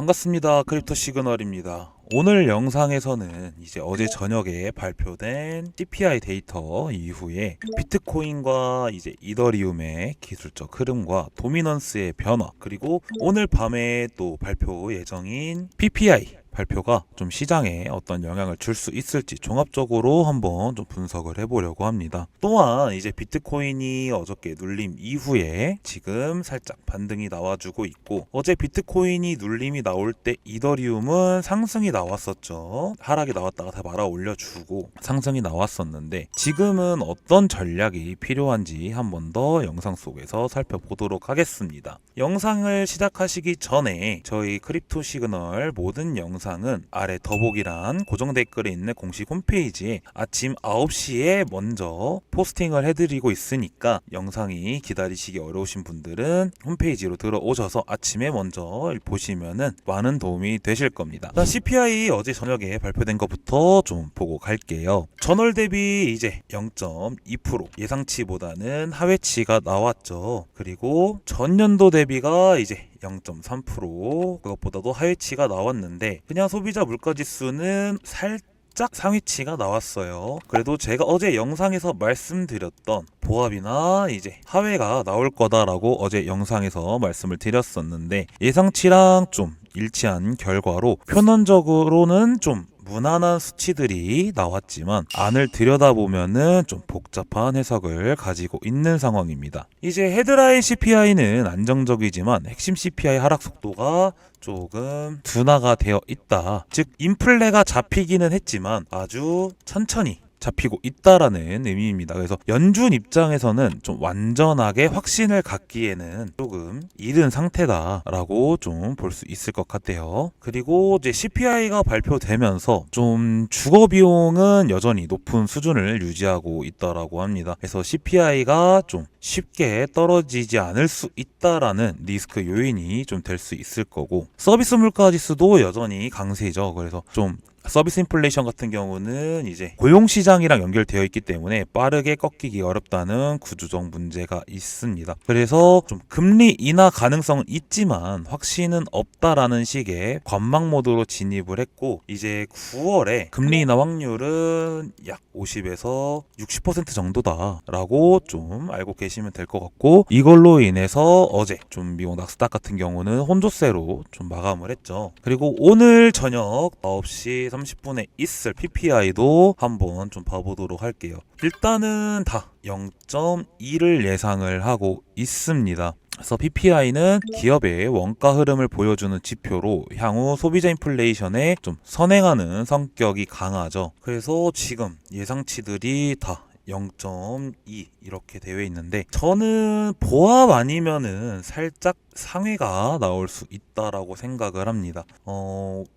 반갑습니다. 크립토 시그널입니다. 오늘 영상에서는 이제 어제 저녁에 발표된 CPI 데이터 이후에 비트코인과 이제 이더리움의 기술적 흐름과 도미넌스의 변화, 그리고 오늘 밤에 또 발표 예정인 PPI 발표가 좀 시장에 어떤 영향을 줄 수 있을지 종합적으로 한번 좀 분석을 해보려고 합니다. 또한 이제 비트코인이 어저께 눌림 이후에 지금 살짝 반등이 나와주고 있고, 어제 비트코인이 눌림이 나올 때 이더리움은 상승이 나왔었죠. 하락이 나왔다가 다 말아 올려주고 상승이 나왔었는데, 지금은 어떤 전략이 필요한지 한번 더 영상 속에서 살펴보도록 하겠습니다. 영상을 시작하시기 전에 저희 크립토 시그널 모든 영상은 아래 더보기란 고정 댓글에 있는 공식 홈페이지에 아침 9시에 먼저 포스팅을 해드리고 있으니까, 영상이 기다리시기 어려우신 분들은 홈페이지로 들어오셔서 아침에 먼저 보시면은 많은 도움이 되실 겁니다. CPI 어제 저녁에 발표된 것부터 좀 보고 갈게요. 전월 대비 이제 0.2% 예상치보다는 하회치가 나왔죠. 그리고 전년도 대비가 이제 0.3% 그것보다도 하회치가 나왔는데, 그냥 소비자 물가지수는 살짝 상위치가 나왔어요. 그래도 제가 어제 영상에서 말씀드렸던 보합이나 이제 하회가 나올 거다라고 어제 영상에서 말씀을 드렸었는데, 예상치랑 좀 일치한 결과로 표면적으로는 좀 무난한 수치들이 나왔지만 안을 들여다보면은 좀 복잡한 해석을 가지고 있는 상황입니다. 이제 헤드라인 CPI는 안정적이지만 핵심 CPI 하락 속도가 조금 둔화가 되어 있다. 즉 인플레가 잡히기는 했지만 아주 천천히 잡히고 있다라는 의미입니다. 그래서 연준 입장에서는 좀 완전하게 확신을 갖기에는 조금 이른 상태다라고 좀 볼 수 있을 것 같아요. 그리고 이제 CPI가 발표되면서 좀 주거 비용은 여전히 높은 수준을 유지하고 있다라고 합니다. 그래서 CPI가 좀 쉽게 떨어지지 않을 수 있다라는 리스크 요인이 좀 될 수 있을 거고, 서비스 물가 지수도 여전히 강세죠. 그래서 좀 서비스 인플레이션 같은 경우는 이제 고용 시장이랑 연결되어 있기 때문에 빠르게 꺾이기 어렵다는 구조적 문제가 있습니다. 그래서 좀 금리 인하 가능성은 있지만 확신은 없다라는 식의 관망 모드로 진입을 했고, 이제 9월에 금리 인하 확률은 약 50에서 60% 정도다라고 좀 알고 계시면 될 것 같고, 이걸로 인해서 어제 좀 미국 나스닥 같은 경우는 혼조세로 좀 마감을 했죠. 그리고 오늘 저녁 9시 30분에 있을 PPI도 한번 좀 봐보도록 할게요. 일단은 다 0.2를 예상을 하고 있습니다. 그래서 PPI는 기업의 원가 흐름을 보여주는 지표로 향후 소비자 인플레이션에 좀 선행하는 성격이 강하죠. 그래서 지금 예상치들이 다 0.2 이렇게 되어 있는데, 저는 보합 아니면은 살짝 상회가 나올 수 있다라고 생각을 합니다.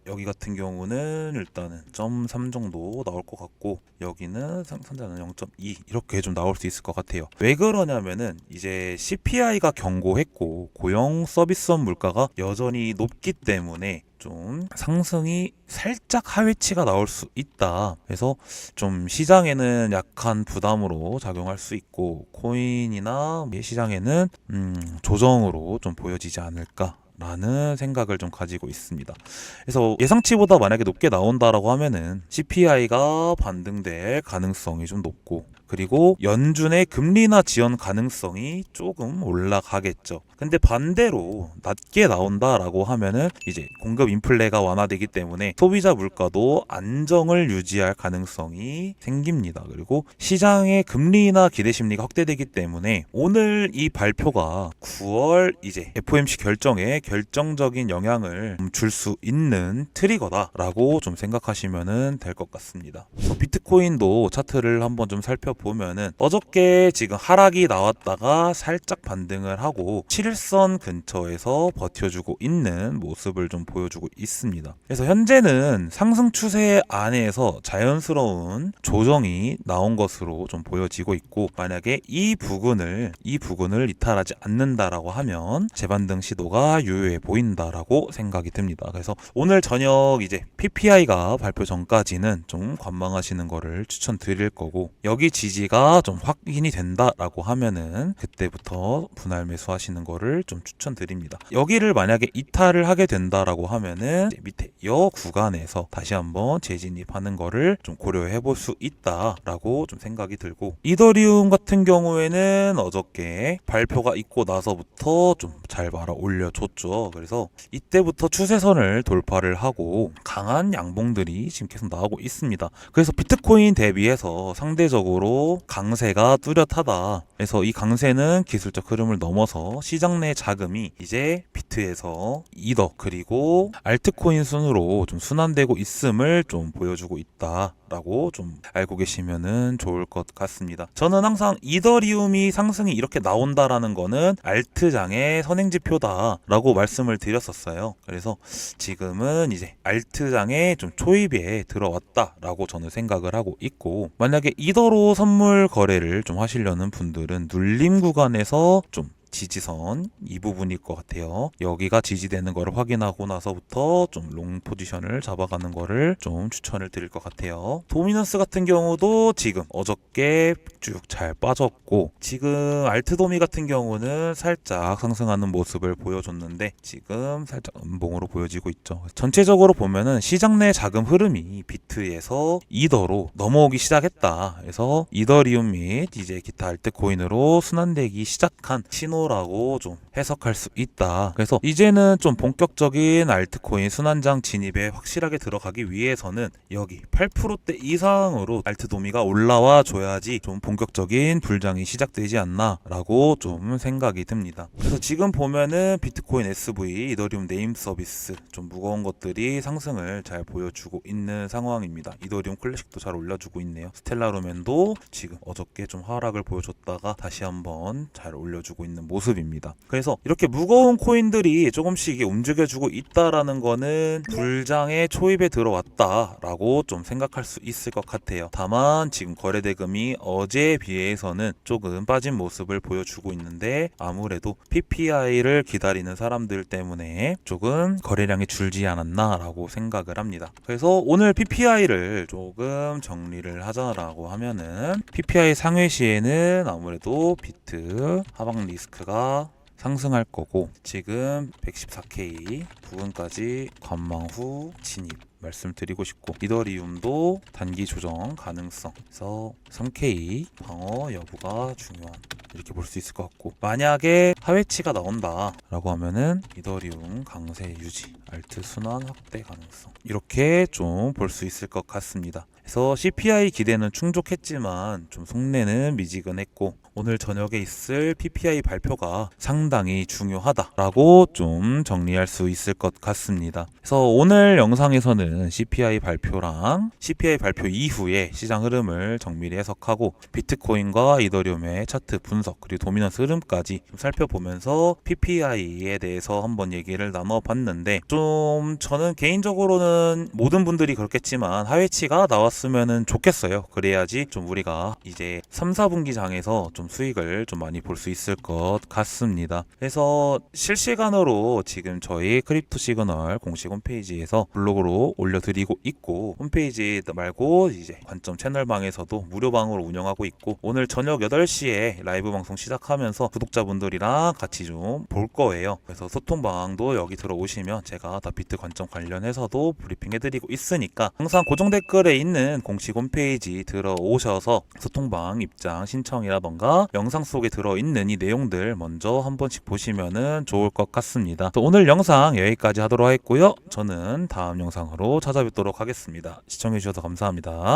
여기 같은 경우는 일단은 0.3 정도 나올 것 같고, 여기는 상단은 0.2 이렇게 좀 나올 수 있을 것 같아요. 왜 그러냐면은 이제 CPI가 견고했고 고용 서비스업 물가가 여전히 높기 때문에 좀 상승이 살짝 하회치가 나올 수 있다. 그래서 좀 시장에는 약한 부담으로 작용할 수 있고, 코인이나 시장에는 조정으로 좀 보여지지 않을까 라는 생각을 좀 가지고 있습니다. 그래서 예상치보다 만약에 높게 나온다라고 하면은 CPI가 반등될 가능성이 좀 높고, 그리고 연준의 금리 인하 지연 가능성이 조금 올라가겠죠. 근데 반대로 낮게 나온다라고 하면은 이제 공급 인플레가 완화되기 때문에 소비자 물가도 안정을 유지할 가능성이 생깁니다. 그리고 시장의 금리 인하 기대 심리가 확대되기 때문에 오늘 이 발표가 9월 이제 FOMC 결정에 결정적인 영향을 줄 수 있는 트리거다라고 좀 생각하시면 될 것 같습니다. 비트코인도 차트를 한번 좀 살펴보면은 어저께 지금 하락이 나왔다가 살짝 반등을 하고 7일선 근처에서 버텨주고 있는 모습을 좀 보여주고 있습니다. 그래서 현재는 상승 추세 안에서 자연스러운 조정이 나온 것으로 좀 보여지고 있고, 만약에 이 부근을 이탈하지 않는다라고 하면 재반등 시도가 유효해 보인다라고 생각이 듭니다. 그래서 오늘 저녁 이제 PPI가 발표 전까지는 좀 관망하시는 거를 추천드릴 거고, 여기 지지가 좀 확인이 된다라고 하면은 그때부터 분할 매수하시는 거를 좀 추천드립니다. 여기를 만약에 이탈을 하게 된다라고 하면은 이제 밑에 여 구간에서 다시 한번 재진입하는 거를 좀 고려해 볼 수 있다라고 좀 생각이 들고, 이더리움 같은 경우에는 어저께 발표가 있고 나서부터 좀 잘 말아 올려줬죠. 그래서 이때부터 추세선을 돌파를 하고 강한 양봉들이 지금 계속 나오고 있습니다. 그래서 비트코인 대비해서 상대적으로 강세가 뚜렷하다. 그래서 이 강세는 기술적 흐름을 넘어서 시장 내 자금이 이제 비트에서 이더 그리고 알트코인 순으로 좀 순환되고 있음을 좀 보여주고 있다라고 좀 알고 계시면은 좋을 것 같습니다. 저는 항상 이더리움이 상승이 이렇게 나온다라는 거는 알트장의 선행지표다라고 말씀을 드렸었어요. 그래서 지금은 이제 알트장의 좀 초입에 들어왔다라고 저는 생각을 하고 있고, 만약에 이더로 선물 거래를 좀 하시려는 분들은 눌림 구간에서 좀 지지선 이 부분일 것 같아요. 여기가 지지되는 거를 확인하고 나서부터 좀 롱 포지션을 잡아가는 거를 좀 추천을 드릴 것 같아요. 도미넌스 같은 경우도 지금 어저께 쭉 잘 빠졌고, 지금 알트도미 같은 경우는 살짝 상승하는 모습을 보여줬는데 지금 살짝 음봉으로 보여지고 있죠. 전체적으로 보면은 시장 내 자금 흐름이 비트에서 이더로 넘어오기 시작했다. 그래서 이더리움 및 이제 기타 알트코인으로 순환되기 시작한 신호라고 좀 해석할 수 있다. 그래서 이제는 좀 본격적인 알트코인 순환장 진입에 확실하게 들어가기 위해서는 여기 8%대 이상으로 알트도미가 올라와 줘야지 좀 본격적인 불장이 시작되지 않나 라고 좀 생각이 듭니다. 그래서 지금 보면은 비트코인 SV, 이더리움 네임 서비스 좀 무거운 것들이 상승을 잘 보여주고 있는 상황입니다. 이더리움 클래식도 잘 올려주고 있네요. 스텔라루멘도 지금 어저께 좀 하락을 보여줬다가 다시 한번 잘 올려주고 있는 모습입니다. 그래서 이렇게 무거운 코인들이 조금씩 움직여주고 있다라는 거는 불장의 초입에 들어왔다라고 좀 생각할 수 있을 것 같아요. 다만 지금 거래대금이 어제에 비해서는 조금 빠진 모습을 보여주고 있는데, 아무래도 PPI를 기다리는 사람들 때문에 조금 거래량이 줄지 않았나라고 생각을 합니다. 그래서 오늘 PPI를 조금 정리를 하자라고 하면은, PPI 상회 시에는 아무래도 비트 하방 리스크가 상승할 거고, 지금 114K 부근까지 관망 후 진입 말씀드리고 싶고, 이더리움도 단기 조정 가능성, 그래서 3K 방어 여부가 중요한, 이렇게 볼 수 있을 것 같고, 만약에 하회치가 나온다 라고 하면은 이더리움 강세 유지, 알트 순환 확대 가능성, 이렇게 좀 볼 수 있을 것 같습니다. 그래서 CPI 기대는 충족했지만 좀 속내는 미지근했고, 오늘 저녁에 있을 PPI 발표가 상당히 중요하다라고 좀 정리할 수 있을 것 같습니다. 그래서 오늘 영상에서는 CPI 발표랑 CPI 발표 이후에 시장 흐름을 정밀히 해석하고, 비트코인과 이더리움의 차트 분석 그리고 도미넌스 흐름까지 좀 살펴보면서 PPI에 대해서 한번 얘기를 나눠봤는데, 좀 저는 개인적으로는 모든 분들이 그렇겠지만 하회치가 나왔으면 좋겠어요. 그래야지 좀 우리가 이제 3, 4분기 장에서 좀 수익을 좀 많이 볼 수 있을 것 같습니다. 그래서 실시간으로 지금 저희 크립토 시그널 공식 홈페이지에서 블로그로 올려드리고 있고, 홈페이지 말고 이제 관점 채널방에서도 무료방으로 운영하고 있고, 오늘 저녁 8시에 라이브 방송 시작하면서 구독자분들이랑 같이 좀 볼 거예요. 그래서 소통방도 여기 들어오시면 제가 다 비트 관점 관련해서도 브리핑 해드리고 있으니까, 항상 고정 댓글에 있는 공식 홈페이지 들어오셔서 소통방 입장 신청이라던가 영상 속에 들어있는 이 내용들 먼저 한 번씩 보시면은 좋을 것 같습니다. 오늘 영상 여기까지 하도록 하겠고요. 저는 다음 영상으로 찾아뵙도록 하겠습니다. 시청해주셔서 감사합니다.